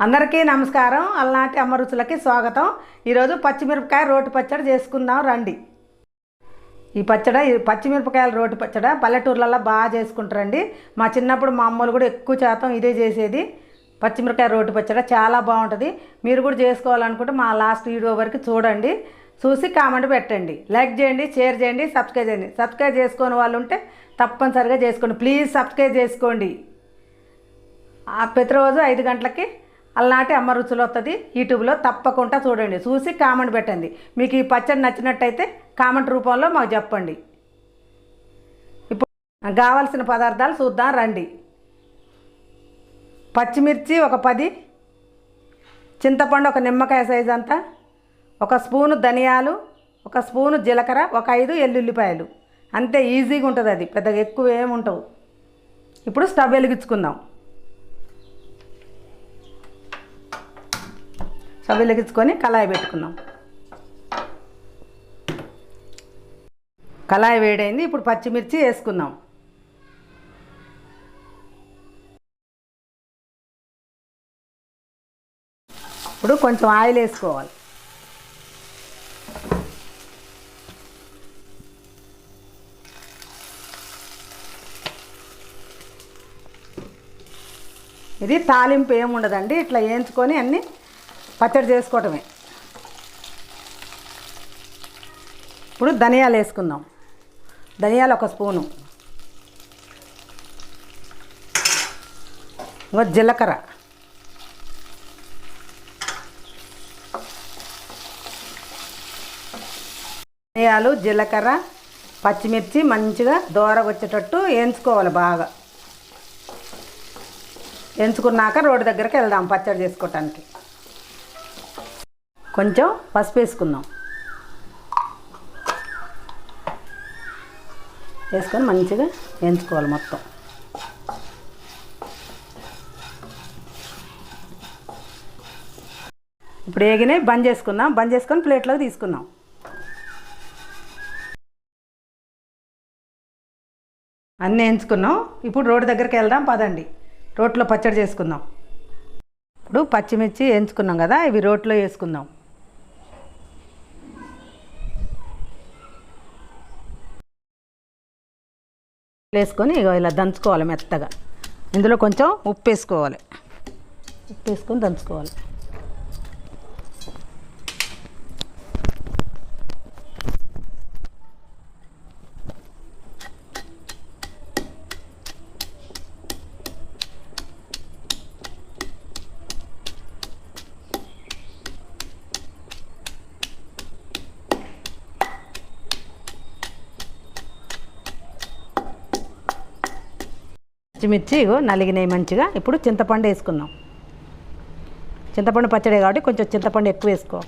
అందరికీ నమస్కారం. అలనాటి అమ్మ రుచులకి స్వాగతం. ఈరోజు పచ్చిమిరపకాయ రోటి పచ్చడి చేసుకుందాం రండి. ఈ పచ్చిమిరపకాయల రోటి పచ్చడి పల్లెటూర్లలో బాగా చేసుకుంటారండి. మా చిన్నప్పుడు మా అమ్మలు కూడా ఎక్కువ శాతం ఇదే చేసేది. పచ్చిమిరపకాయ రోటి పచ్చడి చాలా బాగుంటుంది. మీరు కూడా చేసుకోవాలనుకుంటే మా లాస్ట్ వీడియో వరకు చూడండి, చూసి కామెంట్ పెట్టండి, లైక్ చేయండి, షేర్ చేయండి, సబ్స్క్రైబ్ చేయండి. సబ్స్క్రైబ్ చేసుకునే వాళ్ళు ఉంటే తప్పనిసరిగా చేసుకోండి. ప్లీజ్ సబ్స్క్రైబ్ చేసుకోండి. ప్రతిరోజు 5 గంటలకి అలనాటి అమ్మ రుచులు వస్తుంది యూట్యూబ్లో. తప్పకుండా చూడండి, చూసి కామెంట్ పెట్టండి. మీకు ఈ పచ్చడి నచ్చినట్టయితే కామెంట్ రూపంలో మాకు చెప్పండి. ఇప్పుడు కావాల్సిన పదార్థాలు చూద్దాం రండి. పచ్చిమిర్చి ఒక 10, చింతపండు ఒక నిమ్మకాయ సైజు అంతా, 1 స్పూను ధనియాలు, 1 స్పూను జీలకర్ర, ఒక 5 ఎల్లుల్లిపాయలు. అంతే, ఈజీగా ఉంటుంది. అది పెద్దగా ఎక్కువ ఏముంటావు. ఇప్పుడు స్టవ్ వెలిగించుకుందాం. స్టవ్ వెలిగించుకొని కళాయి పెట్టుకుందాం. కళాయి వేడైంది. ఇప్పుడు పచ్చిమిర్చి వేసుకుందాం. ఇప్పుడు కొంచెం ఆయిల్ వేసుకోవాలి. ఇది తాలింపు ఏముండదండి, ఇట్లా వేయించుకొని అన్నీ పచ్చడి చేసుకోవటమే. ఇప్పుడు ధనియాలు వేసుకుందాం. ధనియాలు 1 స్పూను, జీలకర్ర, ధనియాలు, జీలకర్ర, పచ్చిమిర్చి మంచిగా దోరగా వచ్చేటట్టు వేయించుకోవాలి. బాగా వేయించుకున్నాక రోడ్డు దగ్గరికి వెళ్దాం పచ్చడి చేసుకోవటానికి. కొంచెం పసుపు వేసుకుందాం. వేసుకొని మంచిగా వేయించుకోవాలి మొత్తం. ఇప్పుడు వేగినాయి, బంద్ చేసుకుందాం. బంద్ చేసుకొని ప్లేట్లోకి తీసుకుందాం. అన్నీ వేయించుకున్నాం. ఇప్పుడు రోడ్డు దగ్గరికి వెళ్దాం పదండి. రోట్లో పచ్చడి చేసుకుందాం. ఇప్పుడు పచ్చిమిర్చి వేయించుకున్నాం కదా, ఇవి రోట్లో వేసుకుందాం. వేసుకొని ఇలా దంచుకోవాలి మెత్తగా. ఇందులో కొంచెం ఉప్పు వేసుకోవాలి. ఉప్పు వేసుకొని దంచుకోవాలి. పచ్చిమిర్చి నలిగినాయి మంచిగా. ఇప్పుడు చింతపండు వేసుకుందాం. చింతపండు పచ్చడి కాబట్టి కొంచెం చింతపండు ఎక్కువ వేసుకో.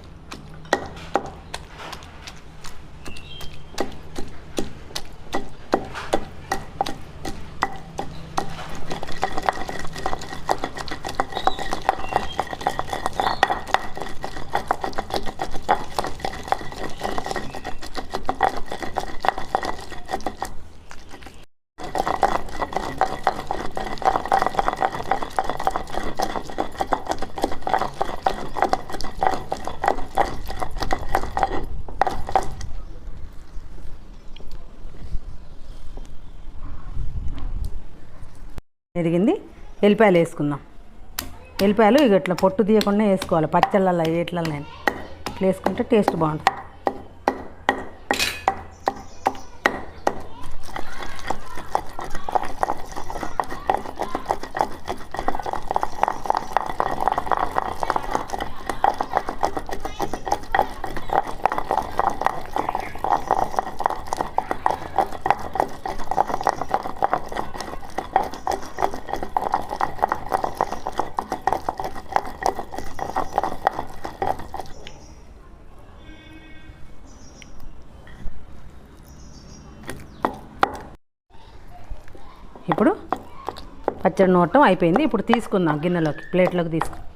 ఎదిగింది. ఎల్లిపాయలు వేసుకుందాం. ఎల్లిపాయలు ఇట్లా పొట్టు తీయకుండా వేసుకోవాలి. పచ్చళ్ళల్లో ఇట్లలో ఇట్లా వేసుకుంటే టేస్ట్ బాగుంటుంది. ఇప్పుడు పచ్చడి నూరటం అయిపోయింది. ఇప్పుడు తీసుకుందాం గిన్నెలోకి, ప్లేట్లోకి తీసుకుందాం.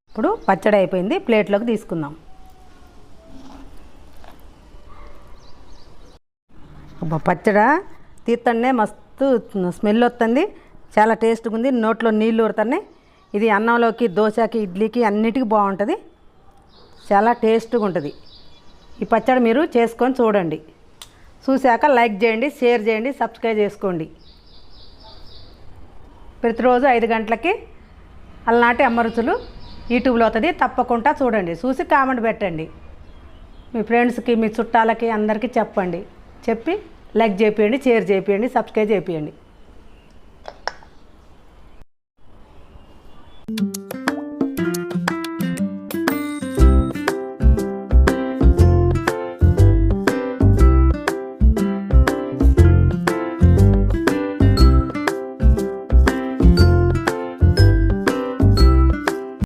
ఇప్పుడు పచ్చడి అయిపోయింది, ప్లేట్లోకి తీసుకుందాం. పచ్చడి తీస్తేనే మస్తు స్మెల్ వస్తుంది, చాలా టేస్ట్గా ఉంది. నోట్లో నీళ్ళు ఊరుతున్నాయి. ఇది అన్నంలోకి, దోశకి, ఇడ్లీకి అన్నిటికీ బాగుంటుంది. చాలా టేస్ట్గా ఉంటుంది. ఈ పచ్చడి మీరు చేసుకొని చూడండి. చూశాక లైక్ చేయండి, షేర్ చేయండి, సబ్స్క్రైబ్ చేసుకోండి. ప్రతిరోజు 5 గంటలకి అలనాటి అమ్మ రుచులు యూట్యూబ్లో అవుతుంది. తప్పకుండా చూడండి. చూసి కామెంట్ పెట్టండి. మీ ఫ్రెండ్స్కి, మీ చుట్టాలకి అందరికీ చెప్పండి. చెప్పి లైక్ చేయండి, షేర్ చేయండి, సబ్స్క్రైబ్ చేయండి.